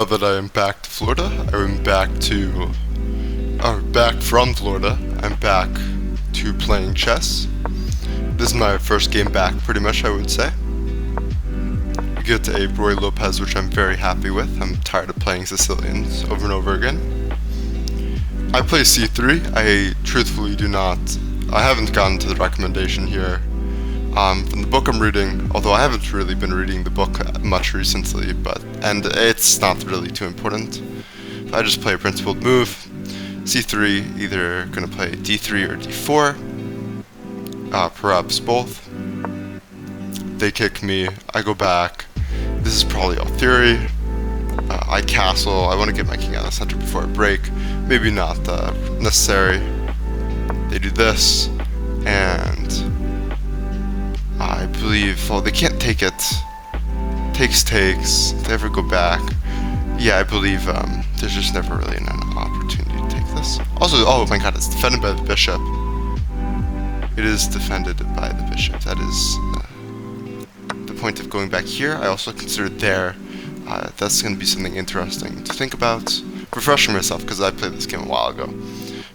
Now that I am back to Florida, back from Florida, I'm back to playing chess. This is my first game back, pretty much, I would say. We get to a Roy Lopez, which I'm very happy with. I'm tired of playing Sicilians over and over again. I play c3. I truthfully I haven't gotten to the recommendation here from the book I'm reading, although I haven't really been reading the book much recently, and it's not really too important. I just play a principled move, c3, either gonna play d3 or d4, perhaps both. They kick me, I go back. This is probably all theory. I castle, I want to get my king out of the center before I break. Maybe not necessary. They do this, and I believe, well, they can't take it. Takes. If they ever go back. Yeah, I believe there's just never really an opportunity to take this. Also, oh my god, it's defended by the bishop. It is defended by the bishop. That is the point of going back here. I also considered there. That's going to be something interesting to think about. Refreshing myself, because I played this game a while ago.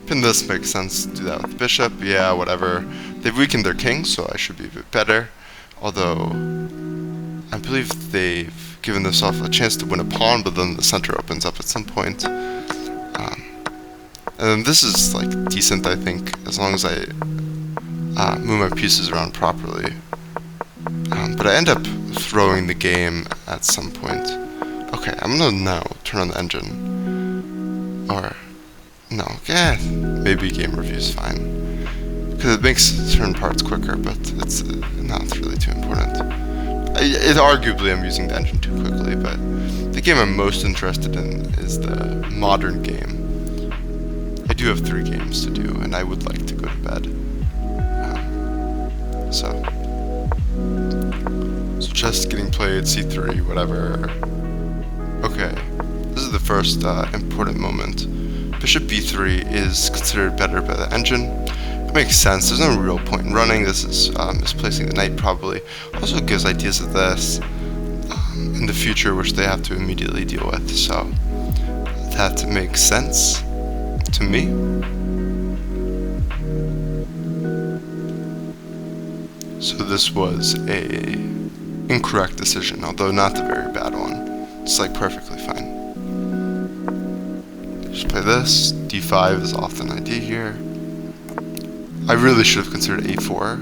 Pin this makes sense. Do that with the bishop. Yeah, whatever. They've weakened their king, so I should be a bit better. Although, I believe they've given themselves a chance to win a pawn, but then the center opens up at some point. And this is like decent, I think, as long as I move my pieces around properly. But I end up throwing the game at some point. Okay, I'm gonna now turn on the engine. Or, no, yeah, maybe game review is fine. Because it makes certain parts quicker, but it's not really too important. Arguably I'm using the engine too quickly, but the game I'm most interested in is the modern game. I do have 3 games to do, and I would like to go to bed. So chess getting played, c3, whatever. Okay, this is the first important moment. Bishop b3 is considered better by the engine. It makes sense, there's no real point in running. This is misplacing the knight probably. Also gives ideas of this in the future which they have to immediately deal with, so that makes sense to me. So this was a incorrect decision, although not a very bad one. It's like perfectly fine. Just play this. d5 is often an idea here. I really should have considered a4.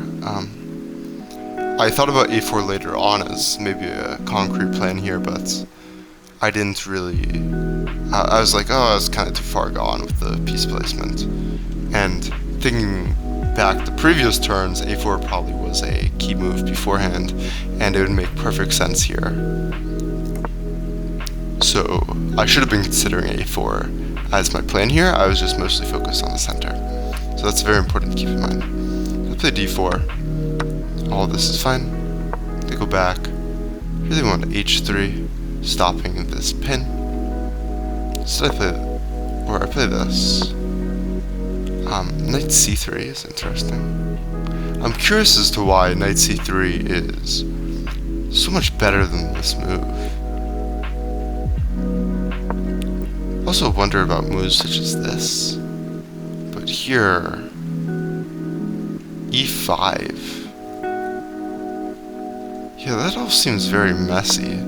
I thought about a4 later on as maybe a concrete plan here, but I didn't really. I was like, oh, I was kind of too far gone with the piece placement. And thinking back the previous turns, a4 probably was a key move beforehand, and it would make perfect sense here. So I should have been considering a4 as my plan here. I was just mostly focused on the center. So that's very important to keep in mind. I play d4. All this is fine. They go back. Really want h3, stopping this pin. So I play this. Knight c3 is interesting. I'm curious as to why knight c3 is so much better than this move. Also wonder about moves such as this. But here, e5. Yeah, that all seems very messy.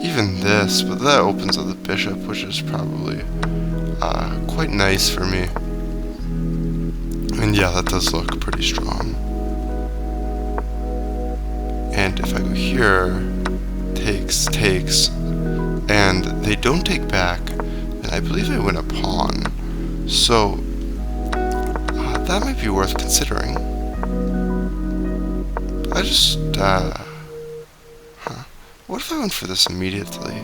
Even this, but that opens up the bishop, which is probably quite nice for me. And yeah, that does look pretty strong. And if I go here, takes, and they don't take back, then I believe I win a pawn. So that might be worth considering. I just what if I went for this immediately?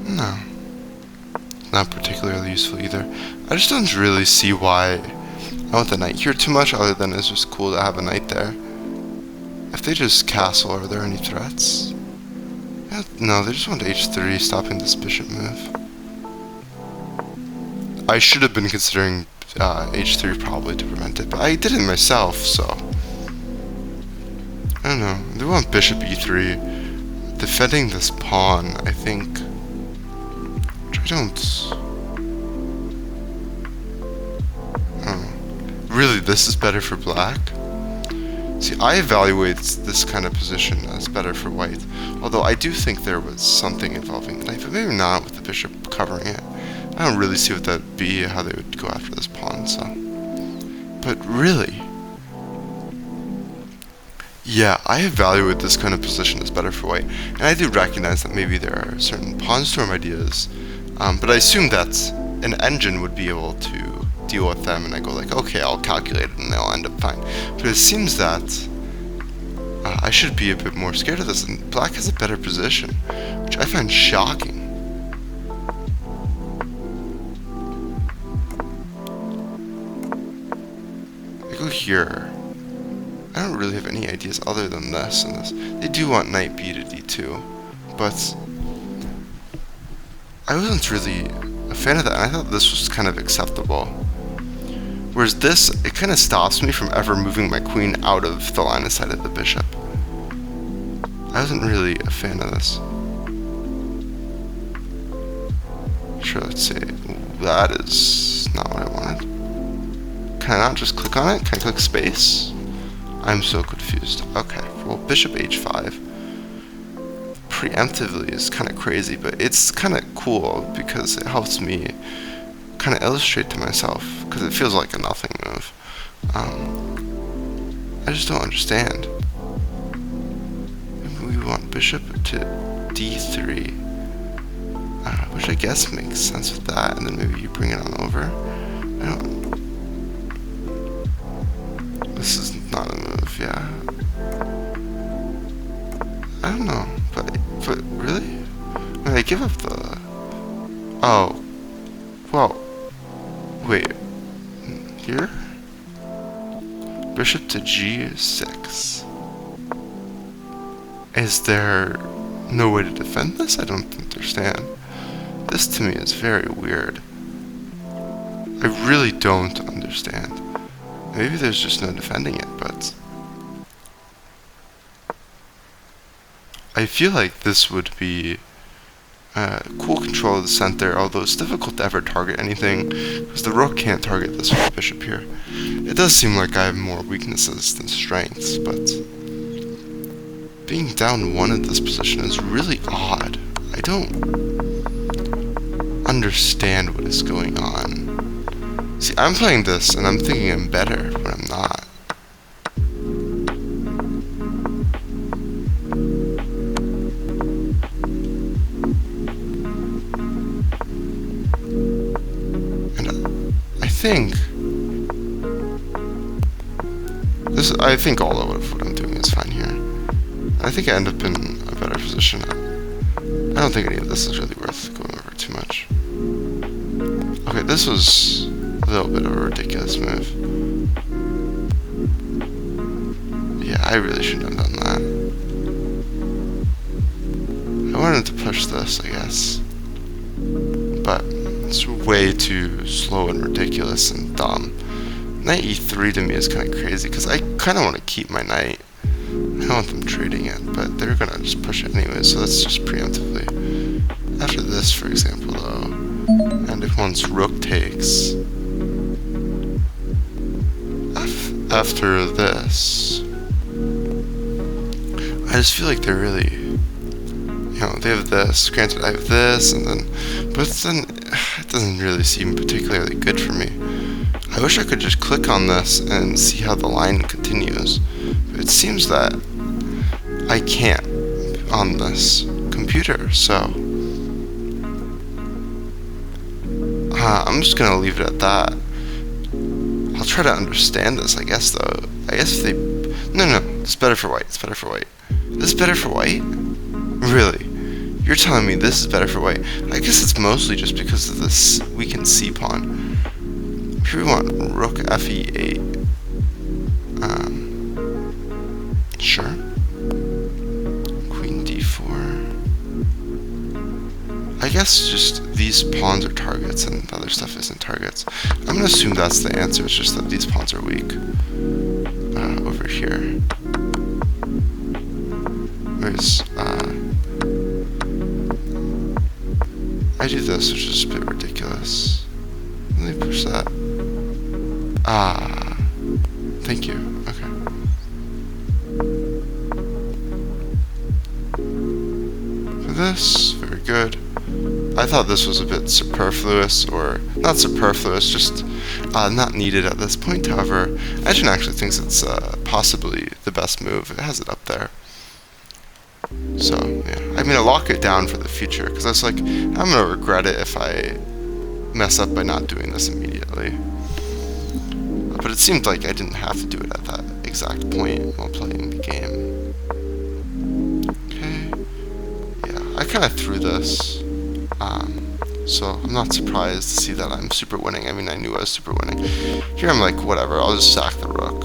No. Not particularly useful either. I just don't really see why I want the knight here too much, other than it's just cool to have a knight there. If they just castle, are there any threats? Yeah, no, they just want h3, stopping this bishop move. I should have been considering h3 probably to prevent it, but I did it myself, so I don't know. They want bishop e3, defending this pawn. I think. I don't. Really, this is better for black? See, I evaluate this kind of position as better for white, although I do think there was something involving the knight, but maybe not with the bishop covering it. I don't really see what that would be, how they would go after this pawn, so. But really, yeah, I evaluate this kind of position as better for white, and I do recognize that maybe there are certain pawn storm ideas, but I assume that an engine would be able to deal with them, and I go like, okay, I'll calculate it and they'll end up fine. But it seems that I should be a bit more scared of this, and black has a better position, which I find shocking. I go here. I don't really have any ideas other than this and this. They do want knight b to d2, but I wasn't really a fan of that, and I thought this was kind of acceptable. Whereas this, it kind of stops me from ever moving my queen out of the line of sight of the bishop. I wasn't really a fan of this. Sure, let's see. That is not what I wanted. Can I not just click on it? Can I click space? I'm so confused. Okay, well, bishop h5 preemptively is kind of crazy, but it's kind of cool because it helps me kind of illustrate to myself, because it feels like a nothing move. I just don't understand. Maybe we want bishop to d3, which I guess makes sense with that, and then maybe you bring it on over. I don't. This is not a move, yeah. I don't know, but really? When I give up the. Oh, well. Wait, here? Bishop to g6. Is there no way to defend this? I don't understand. This to me is very weird. I really don't understand. Maybe there's just no defending it, but I feel like this would be cool control of the center, although it's difficult to ever target anything, because the rook can't target this with the bishop here. It does seem like I have more weaknesses than strengths, but being down one at this position is really odd. I don't understand what is going on. See, I'm playing this, and I'm thinking I'm better, but I'm not. I think all of what I'm doing is fine here. I think I end up in a better position. I don't think any of this is really worth going over too much. Okay, this was a little bit of a ridiculous move. Yeah, I really shouldn't have done that. I wanted to push this, I guess. But it's way too slow and ridiculous and dumb. Knight e3 to me is kind of crazy, because I kind of want to keep my knight. I don't want them trading it, but they're going to just push it anyway, so that's just preemptively. After this, for example, though, and if one's rook takes, after this, I just feel like they're really, you know, they have this, granted I have this, and then, but then it doesn't really seem particularly good for me. I wish I could just click on this and see how the line continues, but it seems that I can't on this computer, so I'm just gonna leave it at that. I'll try to understand this, I guess, though. I guess if they... No, it's better for white, it's better for white. This is better for white? Really? You're telling me this is better for white? I guess it's mostly just because of this weakened c-pawn. Here we want rook fe8. Sure. Queen d4. I guess just these pawns are targets and other stuff isn't targets. I'm gonna assume that's the answer. It's just that these pawns are weak. Over here. Whereas, I do this, which is a bit ridiculous. Let me push that. Ah, thank you. Okay. For this, very good. I thought this was a bit superfluous, or not superfluous, just not needed at this point. However, Engine actually thinks it's possibly the best move. It has it up there. So, yeah. I mean, I lock it down for the future, because I was like, I'm going to regret it if I mess up by not doing this immediately. But it seemed like I didn't have to do it at that exact point while playing the game. Okay. Yeah, I kind of threw this. So I'm not surprised to see that I'm super winning. I mean, I knew I was super winning. Here I'm like, whatever, I'll just sack the rook.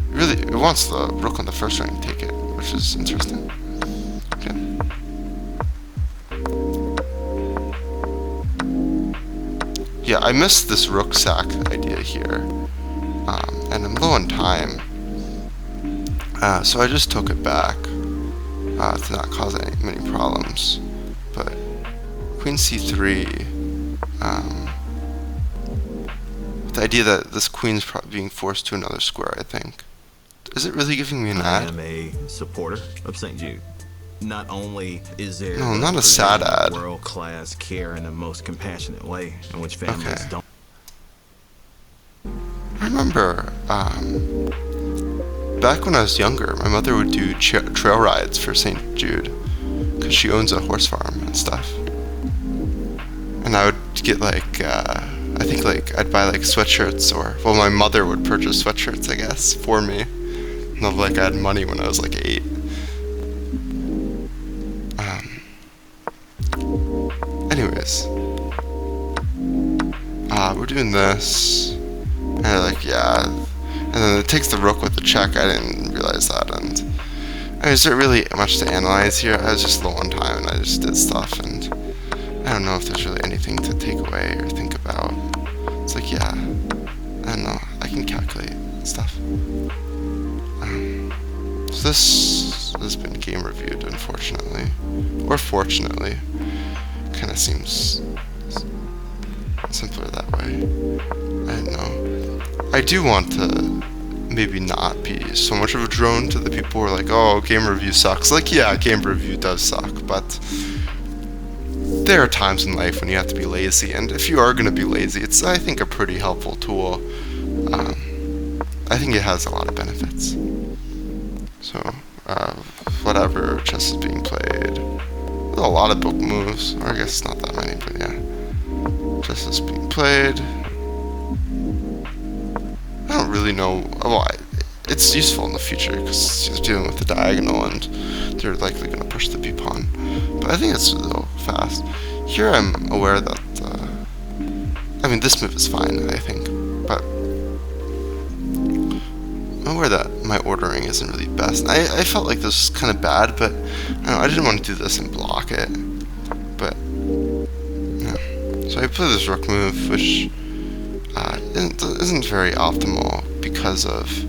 Really, it wants the rook on the first rank to take it, which is interesting. Okay. Yeah, I missed this rook sack idea here, and I'm low on time, so I just took it back to not cause many problems. But queen c3, with the idea that this queen's probably being forced to another square, I think. Is it really giving me an ad? I am a supporter of St. Jude. Not only is there not a sad ad. World-class care in the most compassionate way in which families don't. I remember back when I was younger, my mother would do trail rides for St. Jude because she owns a horse farm and stuff. And I would get like I think like I'd buy like sweatshirts, or well, my mother would purchase sweatshirts, I guess, for me. Not like I had money when I was like 8. Anyways, we're doing this, and like, yeah, and then it takes the rook with the check. I didn't realize that, and I mean, is there really much to analyze here? I was just low on time, and I just did stuff, and I don't know if there's really anything to take away or think about. It's like, yeah, I don't know, I can calculate stuff. So this has been game reviewed, unfortunately, or fortunately. Kind of seems simpler that way. I don't know. I do want to maybe not be so much of a drone to the people who are like, oh, game review sucks. Like, yeah, game review does suck, but there are times in life when you have to be lazy, and if you are going to be lazy, it's, I think, a pretty helpful tool. I think it has a lot of benefits. So, whatever chess is being played. There's a lot of book moves, or I guess not that many, but yeah. Chess is being played. I don't really know. Well, it's useful in the future because you're dealing with the diagonal and they're likely going to push the b pawn. But I think it's a little fast. Here I'm aware that, I mean, this move is fine, I think, but I'm aware that my ordering isn't really best. I felt like this was kind of bad, but I don't know, I didn't want to do this and block it. But, yeah. So I play this rook move, which isn't very optimal because of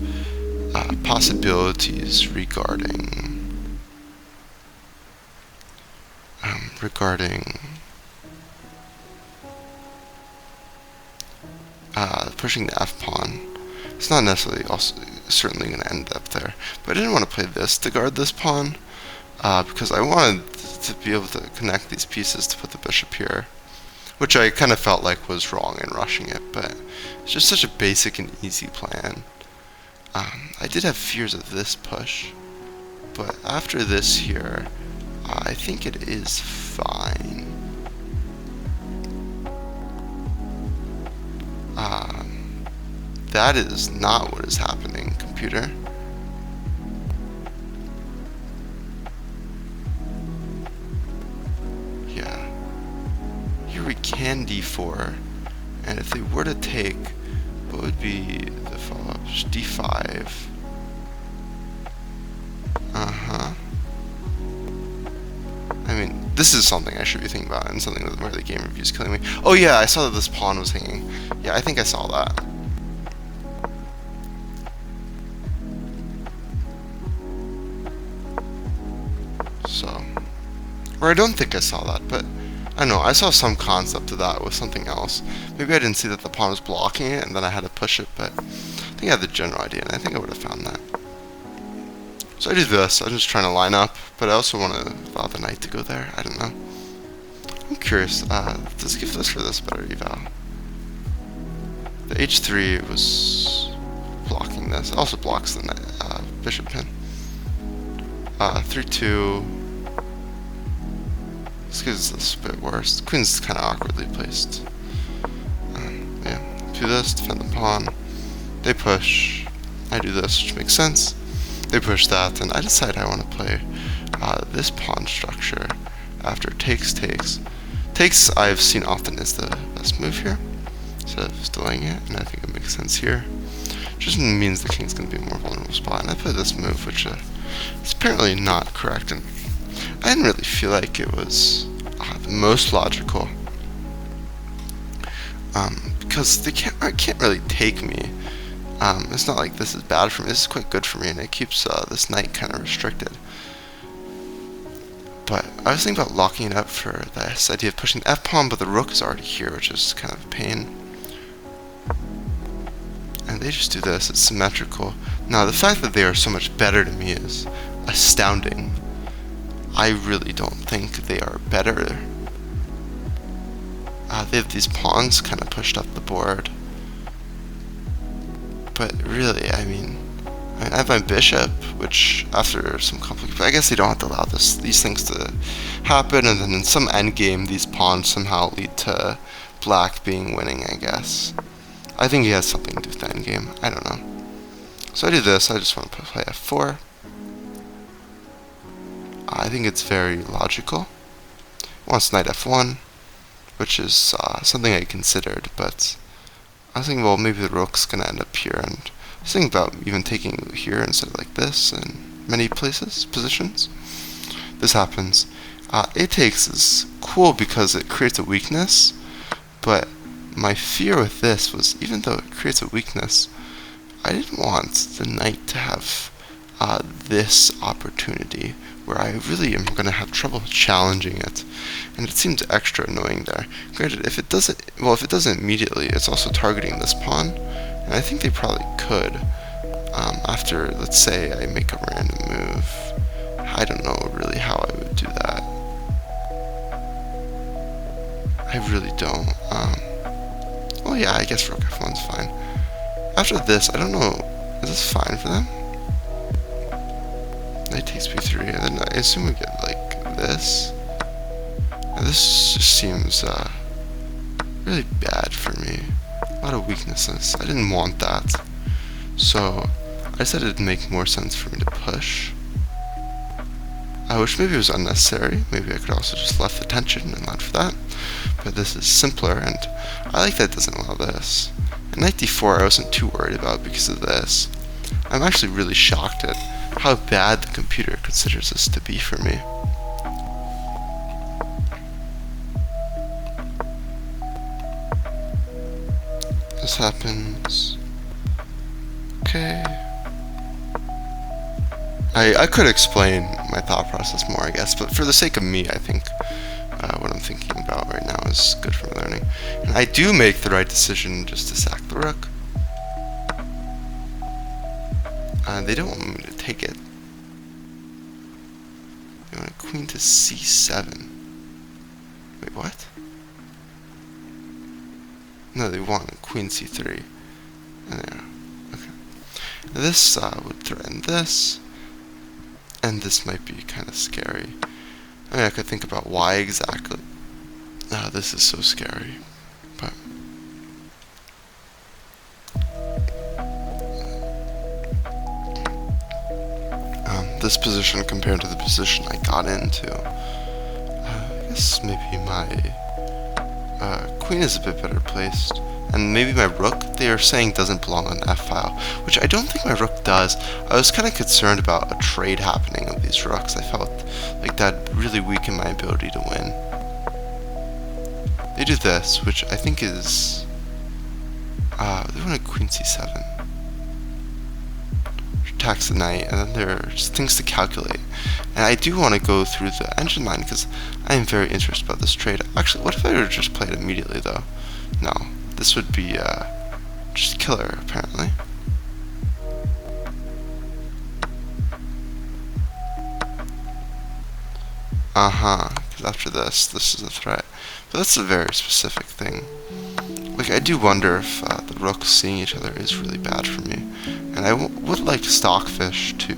possibilities regarding pushing the f pawn. It's not necessarily also certainly going to end up there, but I didn't want to play this to guard this pawn because I wanted to be able to connect these pieces to put the bishop here, which I kind of felt like was wrong in rushing it, but it's just such a basic and easy plan. I did have fears of this push, but after this here, I think it is fine. That is not what is happening, computer. Yeah. Here we can d4, and if they were to take, what would be the follow-up? d5. I mean, this is something I should be thinking about, and something where the game review is killing me. Oh yeah, I saw that this pawn was hanging. Yeah, I think I saw that. So, or I don't think I saw that, but I don't know, I saw some concept of that with something else. Maybe I didn't see that the pawn was blocking it, and then I had to push it, but I think I had the general idea, and I think I would have found that. So I do this, I'm just trying to line up, but I also want to allow the knight to go there, I don't know. I'm curious, does it give this for this better eval? The h3 was blocking this, it also blocks the bishop pin. 3-2, this gives this a bit worse. The queen's kind of awkwardly placed. Yeah, do this, defend the pawn, they push, I do this, which makes sense. They push that, and I decide I want to play this pawn structure after takes. Takes I've seen often is the best move here, instead of delaying it, and I think it makes sense here. Just means the king's going to be a more vulnerable spot, and I play this move, which is apparently not correct, and I didn't really feel like it was the most logical, because they can't really take me. It's not like this is bad for me, this is quite good for me, and it keeps this knight kind of restricted. But I was thinking about locking it up for this idea of pushing the f-pawn, but the rook is already here, which is kind of a pain. And they just do this, it's symmetrical. Now, the fact that they are so much better to me is astounding. I really don't think they are better. They have these pawns kind of pushed up the board. But really, I mean, I have my bishop, which after some complicated, I guess they don't have to allow these things to happen, and then in some endgame, these pawns somehow lead to black being winning, I guess. I think he has something to do with the endgame, I don't know. So I do this, I just want to play f4. I think it's very logical. Wants knight f1, which is something I considered, but I was thinking, well, maybe the rook's going to end up here, and I was thinking about even taking here instead of like this in many positions. This happens. It takes is cool because it creates a weakness, but my fear with this was, even though it creates a weakness, I didn't want the knight to have this opportunity where I really am going to have trouble challenging it, and it seems extra annoying there. Granted, if it doesn't immediately, it's also targeting this pawn, and I think they probably could, after, let's say, I make a random move. I don't know really how I would do that. I really don't. Oh yeah, I guess rook f1's fine. After this, I don't know, is this fine for them? Knight takes b3, and then I assume we get like this. And this just seems really bad for me. A lot of weaknesses. I didn't want that. So I decided it'd make more sense for me to push. I wish maybe it was unnecessary. Maybe I could also just left the tension and allowed for that. But this is simpler, and I like that it doesn't allow this. And knight d4 I wasn't too worried about because of this. I'm actually really shocked at how bad the computer considers this to be for me. This happens. Okay. I could explain my thought process more, I guess, but for the sake of me, I think what I'm thinking about right now is good for learning. And I do make the right decision just to sack the rook. They don't want me to take it. They want a queen to c7. Wait, what? No, they want a queen c3. And there. Okay. Now this would threaten this. And this might be kind of scary. I mean, I could think about why exactly. This is so scary. But this position compared to the position I got into, I guess maybe my queen is a bit better placed. And maybe my rook, they are saying, doesn't belong on the f-file, which I don't think my rook does. I was kind of concerned about a trade happening of these rooks. I felt like that really weakened my ability to win. They do this, which I think is... they want a queen c7. Attacks the knight, and then there's things to calculate. And I do want to go through the engine line, because I am very interested about this trade. Actually, what if I were to just play it immediately, though? No. This would be, just killer, apparently. Because after this is a threat. But that's a very specific thing. Like, I do wonder if the rooks seeing each other is really bad for me. And I would like Stockfish to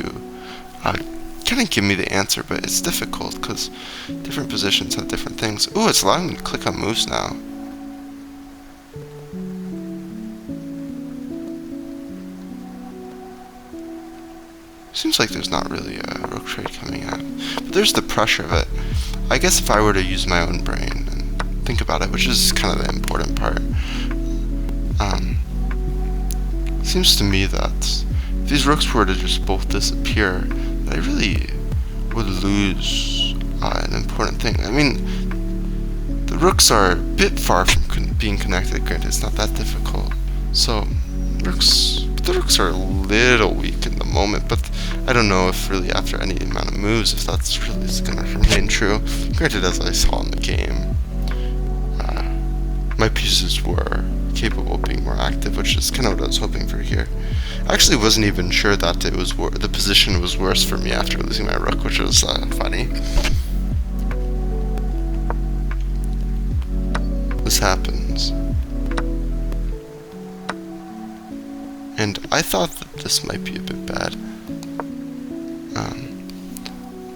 kind of give me the answer, but it's difficult because different positions have different things. Ooh, it's allowing me to click on moves now. Seems like there's not really a rook trade coming out. But there's the pressure of it. I guess if I were to use my own brain and think about it, which is kind of the important part, seems to me that if these rooks were to just both disappear, that I really would lose an important thing. I mean, the rooks are a bit far from being connected. Granted, it's not that difficult. So, the rooks are a little weak in the moment, but I don't know if really after any amount of moves, if that's really going to remain true. Granted, as I saw in the game, my pieces were capable of being more active, which is kind of what I was hoping for here. I actually wasn't even sure that it was the position was worse for me after losing my rook, which was funny. This happens. And I thought that this might be a bit bad.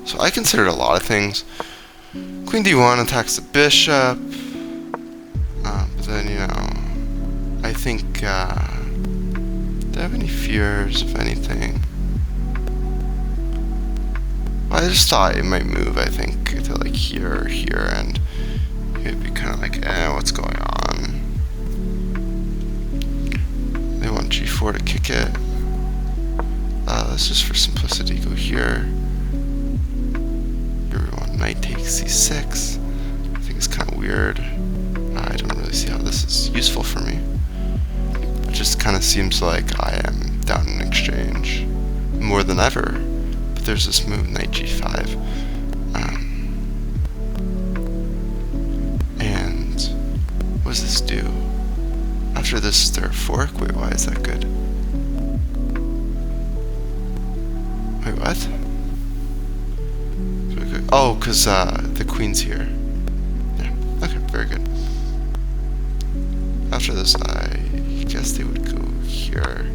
So I considered a lot of things. Queen d1 attacks the bishop. But then, you know, I think, do I have any fears, if anything? Well, I just thought it might move, I think, to like here or here, and it'd be kind of like, what's going on? They want g4 to kick it. Let's just, for simplicity, go here. Here we want knight takes c6. I think it's kind of weird. I don't really see how this is useful for me. It just kind of seems like I am down in exchange more than ever. But there's this move, knight g5. And what does this do? After this, is there a fork? Wait, why is that good? Wait, what? Oh, because the queen's here. Yeah, okay, very good. After this, I guess they would go here,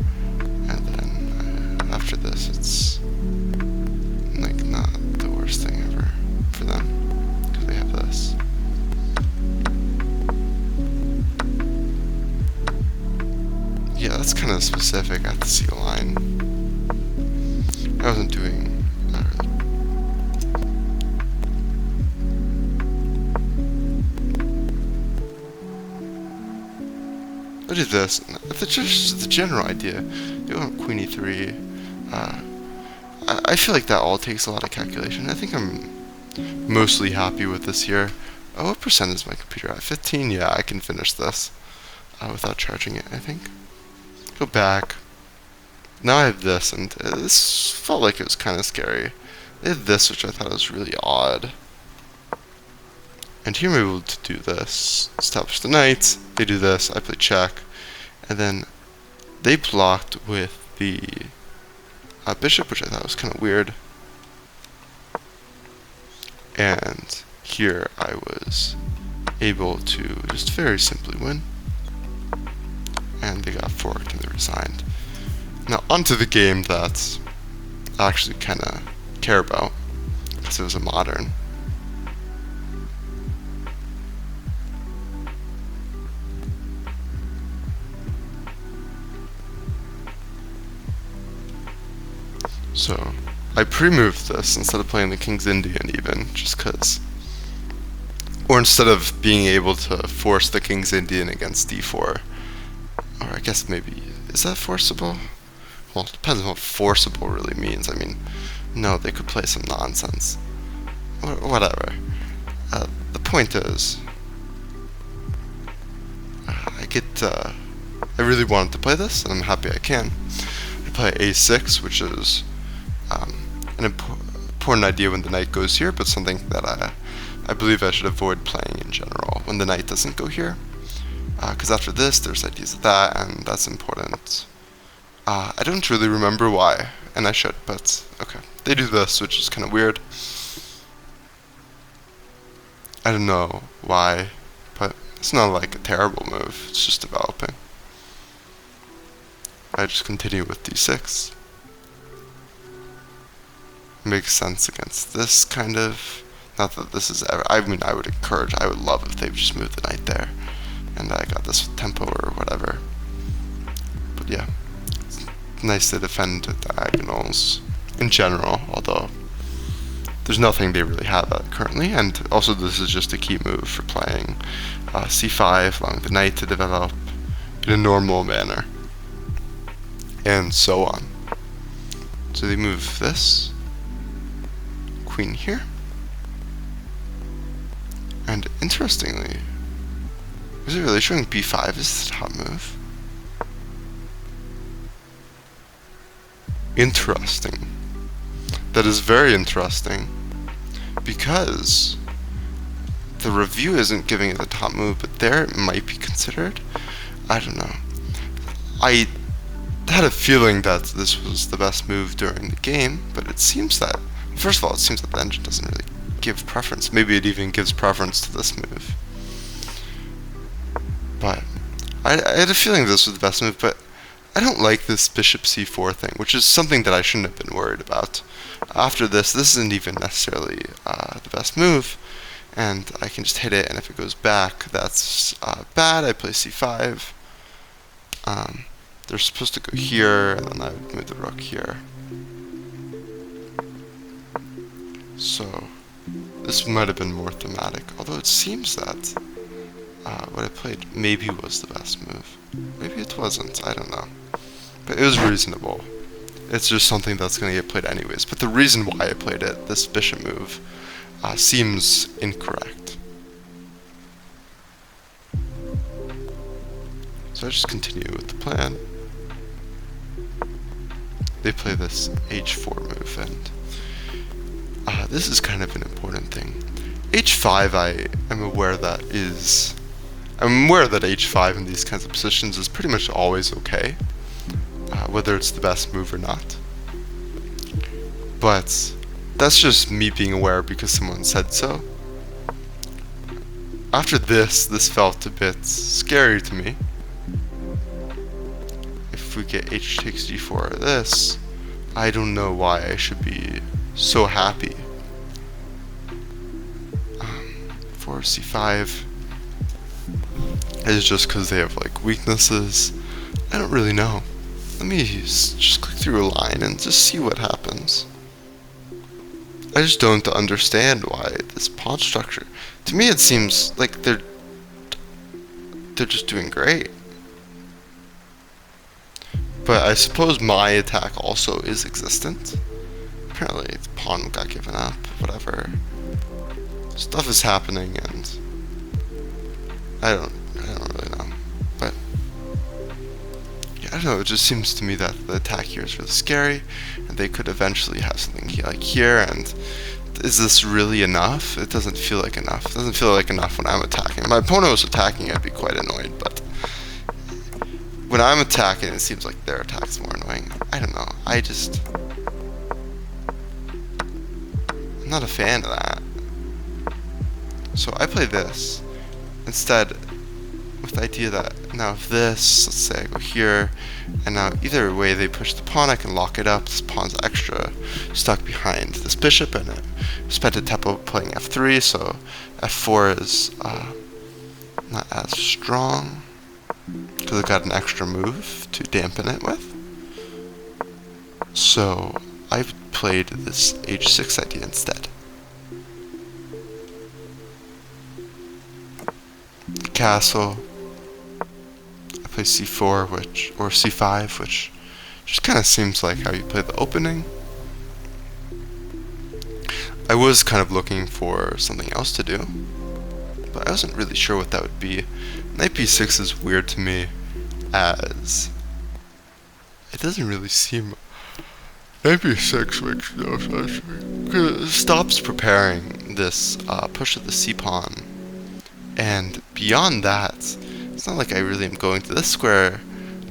and then after this, it's like not the worst thing ever for them, because they have this. Yeah, that's kind of specific. I have to see a line. I wasn't doing that really. I did this. Just the general idea. They want queen e3. I feel like that all takes a lot of calculation. I think I'm mostly happy with this here. Oh, what percent is my computer at? 15? Yeah, I can finish this without charging it, I think. Go back. Now I have this, and this felt like it was kind of scary. They have this, which I thought was really odd. And here we're able to do this. Establish the knights. They do this. I play check. And then they blocked with the bishop, which I thought was kind of weird. And here I was able to just very simply win. And they got forked and they resigned. Now onto the game that I actually kind of care about, because it was a modern. So I pre-moved this instead of playing the King's Indian even, just because. Or instead of being able to force the King's Indian against d4, Or I guess maybe, is that forcible? Well, it depends on what forcible really means. I mean, no, they could play some nonsense. Whatever. The point is, I really wanted to play this, and I'm happy I can. I play a6, which is an important idea when the knight goes here, but something that I believe I should avoid playing in general when the knight doesn't go here. Because after this, there's ideas of that, and that's important. I don't really remember why, and I should, but okay. They do this, which is kind of weird. I don't know why, but it's not like a terrible move, it's just developing. I just continue with d6. Makes sense against this kind of, not that this is ever, I mean I would love if they would just move the knight there, and I got this with tempo or whatever. But yeah, it's nice to defend diagonals in general, although there's nothing they really have currently, and also this is just a key move for playing c5, allowing the knight to develop in a normal manner, and so on. So they move this, queen here, and interestingly, is it really showing b5 is the top move? Interesting. That is very interesting, because the review isn't giving it the top move, but there it might be considered. I don't know. I had a feeling that this was the best move during the game, but it seems that, first of all, it seems that the engine doesn't really give preference. Maybe it even gives preference to this move. But I had a feeling this was the best move, but I don't like this bishop c4 thing, which is something that I shouldn't have been worried about. After this isn't even necessarily the best move, and I can just hit it, and if it goes back, that's bad. I play c5. They're supposed to go here, and then I would move the rook here. So this might have been more thematic, although it seems that what I played maybe was the best move. Maybe it wasn't, I don't know. But it was reasonable. It's just something that's going to get played anyways. But the reason why I played it, this bishop move, seems incorrect. So I just continue with the plan. They play this h4 move, and this is kind of an important thing. h5, I'm aware that h5 in these kinds of positions is pretty much always okay, whether it's the best move or not. But that's just me being aware because someone said so. After this felt a bit scary to me. If we get h takes g4 or this, I don't know why I should be so happy. 4 c5 is just because they have like weaknesses. I don't really know. Let me just click through a line and just see what happens. I just don't understand why this pawn structure. To me, it seems like they're just doing great. But I suppose my attack also is existent. Apparently, the pawn got given up. Whatever. Stuff is happening, and I don't really know. But yeah, I don't know. It just seems to me that the attack here is really scary, and they could eventually have something like here. And is this really enough? It doesn't feel like enough. It doesn't feel like enough when I'm attacking. If my opponent was attacking, I'd be quite annoyed. But when I'm attacking, it seems like their attack's more annoying. I don't know. I'm not a fan of that. So I play this instead, with the idea that now if this, let's say I go here, and now either way they push the pawn, I can lock it up. This pawn's extra stuck behind this bishop, and I spent a tempo playing f3, so f4 is not as strong, because I got an extra move to dampen it with. So I've played this h6 idea instead. Castle. I play c4, or c5, which just kind of seems like how you play the opening. I was kind of looking for something else to do, but I wasn't really sure what that would be. Knight b6 is weird to me, as it doesn't really seem... Knight b6 makes no sense to me, because it stops preparing this push of the c-pawn, and beyond that, it's not like I really am going to this square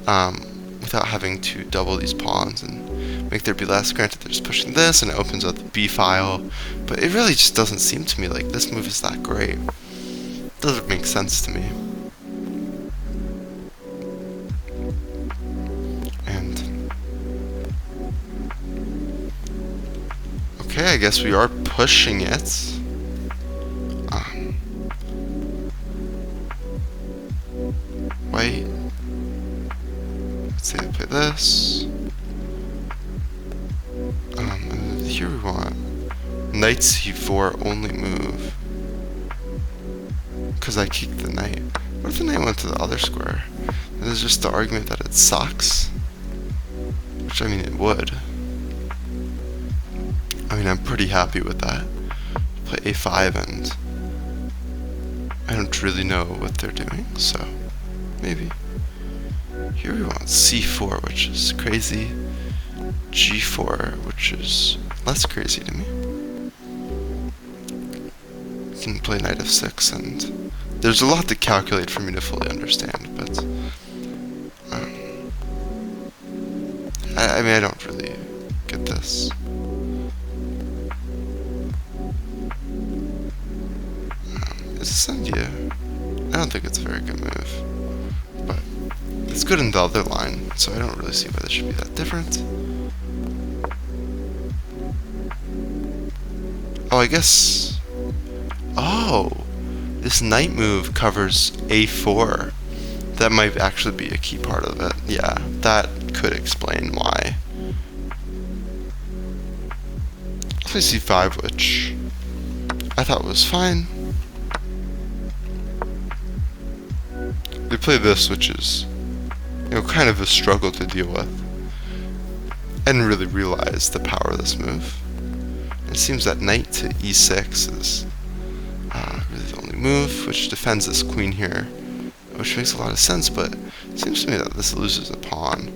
without having to double these pawns and make there be less. Granted, they're just pushing this and it opens up the b file, but it really just doesn't seem to me like this move is that great. It doesn't make sense to me. And okay, I guess we are pushing it. Wait. Let's say I play this. And here we want knight c4 only move, because I kicked the knight. What if the knight went to the other square? Then there's just the argument that it sucks, which I mean it would. I mean, I'm pretty happy with that. Play a5, and I don't really know what they're doing, so maybe. Here we want c4, which is crazy. g4, which is less crazy to me. We can play knight f6, and there's a lot to calculate for me to fully understand, but I mean, I don't really get this. Is this idea? I don't think it's a very good move, but it's good in the other line, so I don't really see why this should be that different. Oh, I guess... Oh! This knight move covers a4. That might actually be a key part of it. Yeah, that could explain why. I'll play c5, which I thought was fine. They play this, which is, you know, kind of a struggle to deal with. I didn't really realize the power of this move. It seems that knight to e6 is really the only move, which defends this queen here, which makes a lot of sense, but it seems to me that this loses a pawn,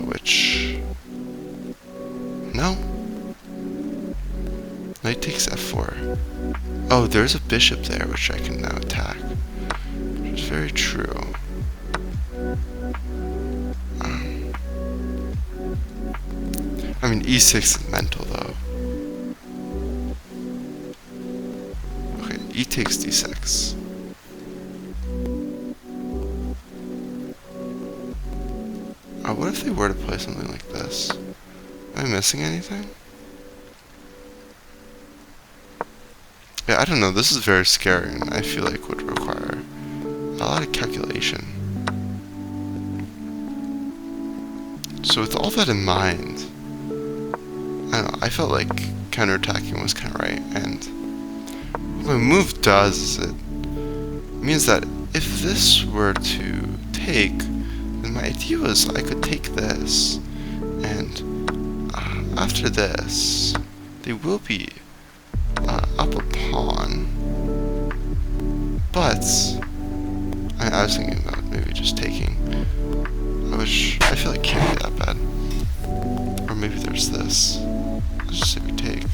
which... No. Knight takes f4. Oh, there's a bishop there, which I can now attack. Which is very true. I mean, e6 is mental, though. Okay, e takes d6. What if they were to play something like this? Am I missing anything? Yeah, I don't know. This is very scary, and I feel like would require a lot of calculation. So with all that in mind, I don't know, I felt like counterattacking was kind of right, and what my move does is it means that if this were to take, then my idea was I could take this, and after this, they will be up a pawn, but I was thinking about maybe just taking, which I feel like can't be that bad. Or maybe there's this. Let's just say we take.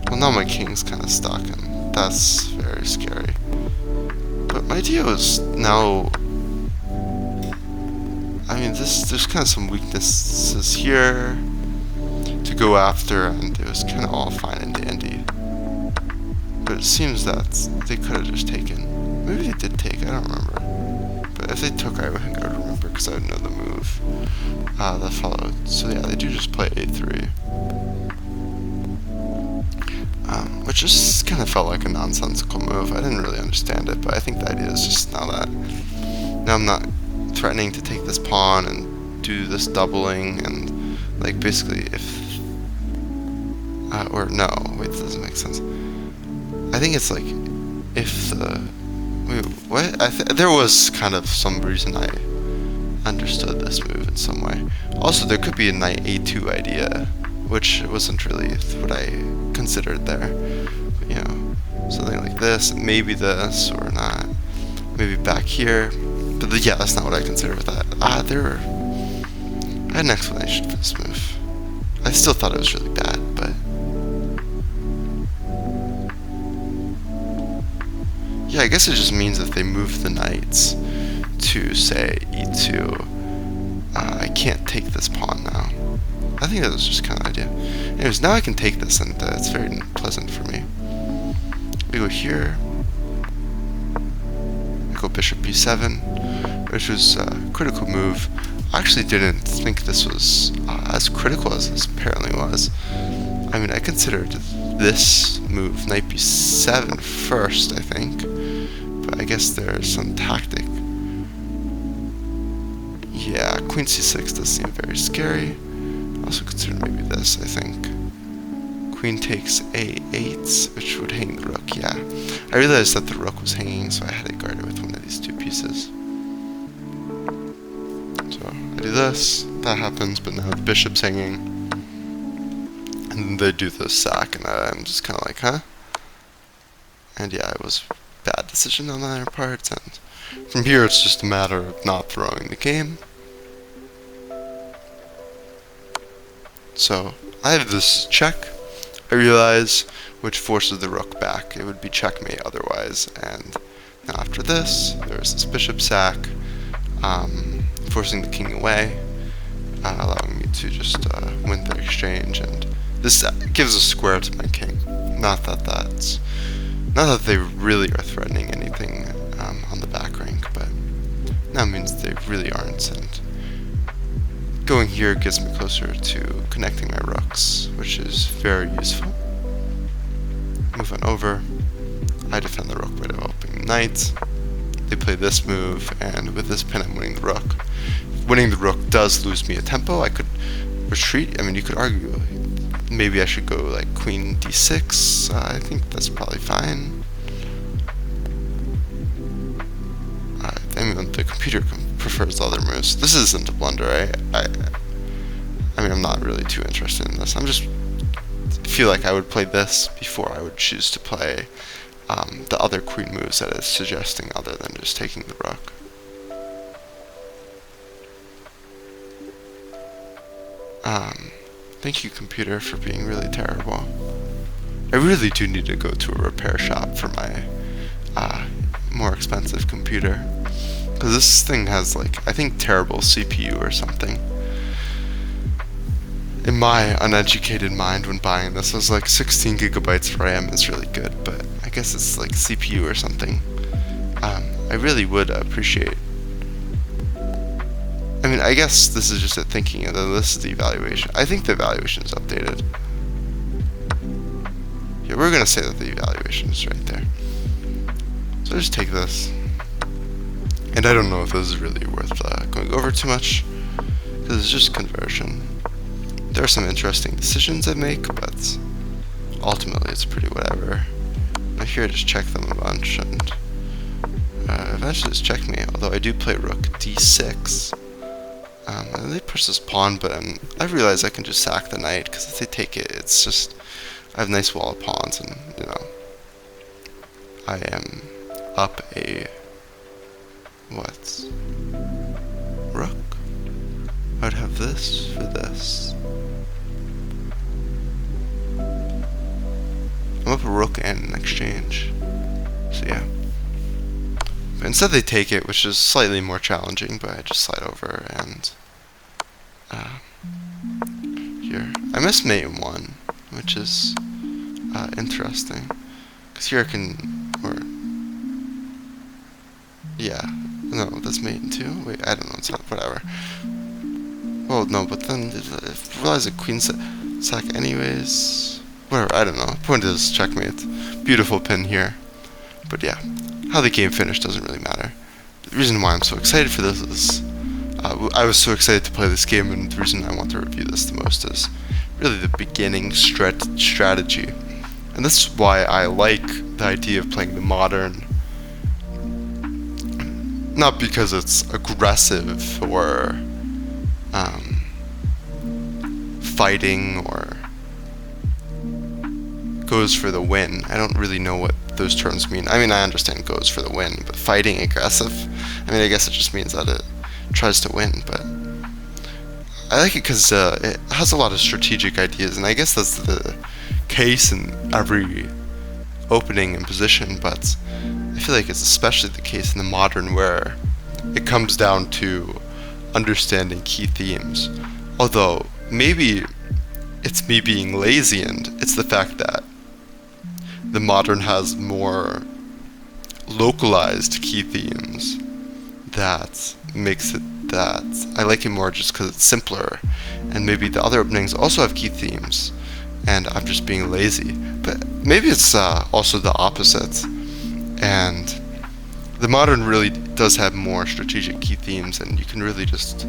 Well, now my king's kind of stuck, and that's very scary. But my idea was now... I mean, there's kind of some weaknesses here to go after, and it was kind of all fine and dandy. But it seems that they could have just taken. Maybe they did take, I don't remember. But if they took, I think I would remember, because I would know the move that followed. So yeah, they do just play a3. Which just kind of felt like a nonsensical move. I didn't really understand it, but I think the idea is just now I'm not threatening to take this pawn and do this doubling, and like basically if... or no, wait, this doesn't make sense. I think it's like, if the Wait, what? There was kind of some reason I understood this move in some way. Also, there could be a knight a2 idea, which wasn't really what I considered there. But, you know, something like this, maybe this, or not. Maybe back here. But yeah, that's not what I considered with that. I had an explanation for this move. I still thought it was really bad, but yeah, I guess it just means that they move the knights to, say, e2. I can't take this pawn now. I think that was just kind of the idea. Anyways, now I can take this, and it's very pleasant for me. We go here. I go bishop b7, which was a critical move. I actually didn't think this was as critical as this apparently was. I mean, I considered this move, knight b7, first, I think. But I guess there's some tactic. Yeah, queen c6 does seem very scary. Also consider maybe this, I think. Queen takes a8, which would hang the rook, yeah. I realized that the rook was hanging, so I had to guard it with one of these two pieces. So I do this, that happens, but now the bishop's hanging. And then they do the sack, and I'm just kind of like, huh? And yeah, it was a bad decision on their part, and from here it's just a matter of not throwing the game. So I have this check, I realize, which forces the rook back. It would be checkmate otherwise. And now after this, there's this bishop sack, forcing the king away, allowing me to just win the exchange. And this gives a square to my king. Not that they really are threatening anything on the back rank, but that means they really aren't. And going here gives me closer to connecting my rooks, which is very useful. Move on over. I defend the rook by developing the knight. They play this move, and with this pin I'm winning the rook. Winning the rook does lose me a tempo. I could retreat. I mean, you could argue maybe I should go like queen d6. I think that's probably fine. I mean, the computer prefers other moves. This isn't a blunder. I mean, I'm not really too interested in this. I'm just feel like I would play this before I would choose to play the other queen moves that it's suggesting, other than just taking the rook. Thank you, computer, for being really terrible. I really do need to go to a repair shop for my more expensive computer. Because this thing has, like, I think terrible CPU or something. In my uneducated mind when buying this, I was like 16 gigabytes of RAM is really good, but I guess it's like CPU or something. I really would appreciate. I mean, I guess this is just a thinking, and then this is the evaluation. I think the evaluation is updated. Yeah, we're gonna say that the evaluation is right there. So just take this. And I don't know if this is really worth going over too much, because it's just conversion. There are some interesting decisions I make, but ultimately it's pretty whatever. Now here I just check them a bunch, and eventually it's checkmate, although I do play rook d6. And they push this pawn, but I realize I can just sack the knight, because if they take it, it's just, I have a nice wall of pawns, and, you know, I am up a, what? Rook? I'd have this for this. I'm up a rook and an exchange. So yeah. But instead they take it, which is slightly more challenging, but I just slide over and here. I missed mate in 1, which is interesting. Because here I can, or, yeah. No, that's mate in 2? Wait, I don't know, it's not, whatever. Well, no, but then I realize a queen sack anyways. Whatever, I don't know. Point is checkmate. Beautiful pin here. But yeah, how the game finished doesn't really matter. The reason why I'm so excited for this is I was so excited to play this game, and the reason I want to review this the most is really the beginning strategy. And this is why I like the idea of playing the modern not because it's aggressive or fighting or goes for the win. I don't really know what those terms mean. I mean, I understand goes for the win, but fighting, aggressive, I mean, I guess it just means that it tries to win, but I like it because it has a lot of strategic ideas, and I guess that's the case in every opening and position, but I feel like it's especially the case in the modern where it comes down to understanding key themes. Although, maybe it's me being lazy and it's the fact that the modern has more localized key themes that makes it that I like it more just because it's simpler, and maybe the other openings also have key themes and I'm just being lazy. But maybe it's also the opposite, and the modern really does have more strategic key themes, and you can really just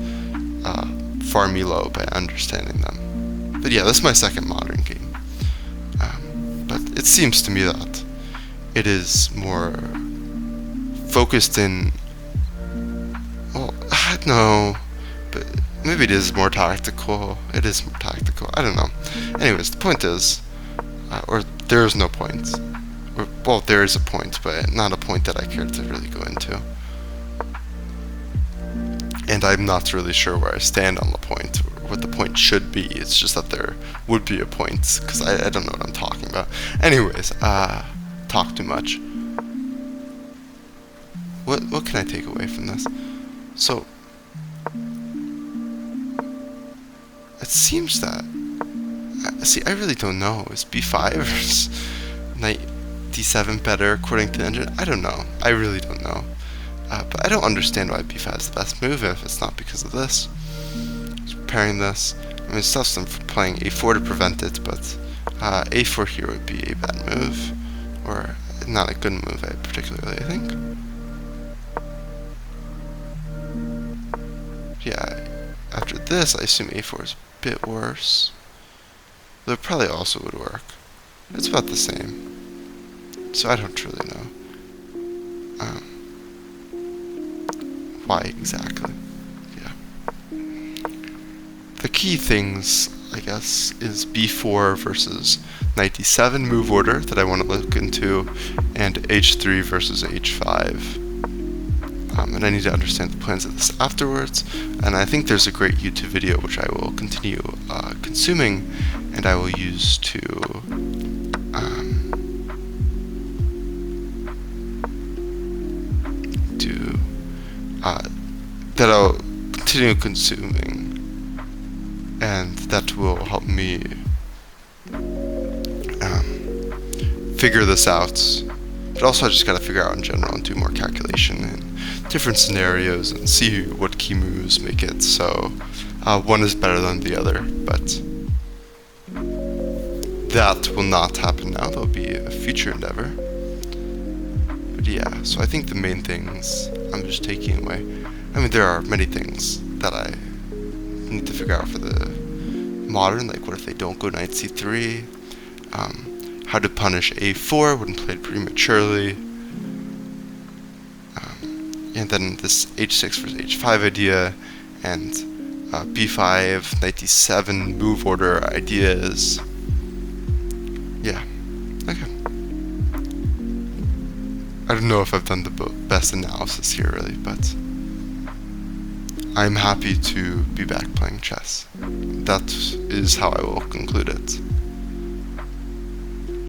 farm elo by understanding them. But yeah, this is my second modern game. But it seems to me that it is more focused in, well, I don't know, but maybe it is more tactical. It is more tactical. I don't know. Anyways, the point is, or there is no point. Or, well, there is a point, but not a point that I care to really go into. And I'm not really sure where I stand on the point, or what the point should be. It's just that there would be a point, because I don't know what I'm talking about. Anyways, talk too much. What can I take away from this? So, it seems that, see, I really don't know. Is b5 or knight d7 better according to the engine? I don't know. I really don't know. But I don't understand why b5 is the best move if it's not because of this. Just preparing this. I mean, it stops them from playing a4 to prevent it, but a4 here would be a bad move, or not a good move, particularly, I think. Yeah, after this, I assume a4 is a bit worse. Though it probably also would work. It's about the same. So I don't really know. Why exactly? Yeah. The key things, I guess, is b4 versus knight d7 move order that I want to look into, and h3 versus h5. And I need to understand the plans of this afterwards, and I think there's a great YouTube video which I will continue consuming, and I will use to that I'll continue consuming, and that will help me figure this out. But also I just gotta figure out in general and do more calculation in different scenarios and see what key moves make it so one is better than the other. But that will not happen now. That'll be a future endeavor. But yeah, so I think the main things I'm just taking away. I mean, there are many things that I need to figure out for the modern, like what if they don't go knight c3, how to punish a4 when played prematurely, and then this h6 versus h5 idea, and b5, knight d7 move order ideas. Yeah, okay. I don't know if I've done the best analysis here really, but I'm happy to be back playing chess. That is how I will conclude it.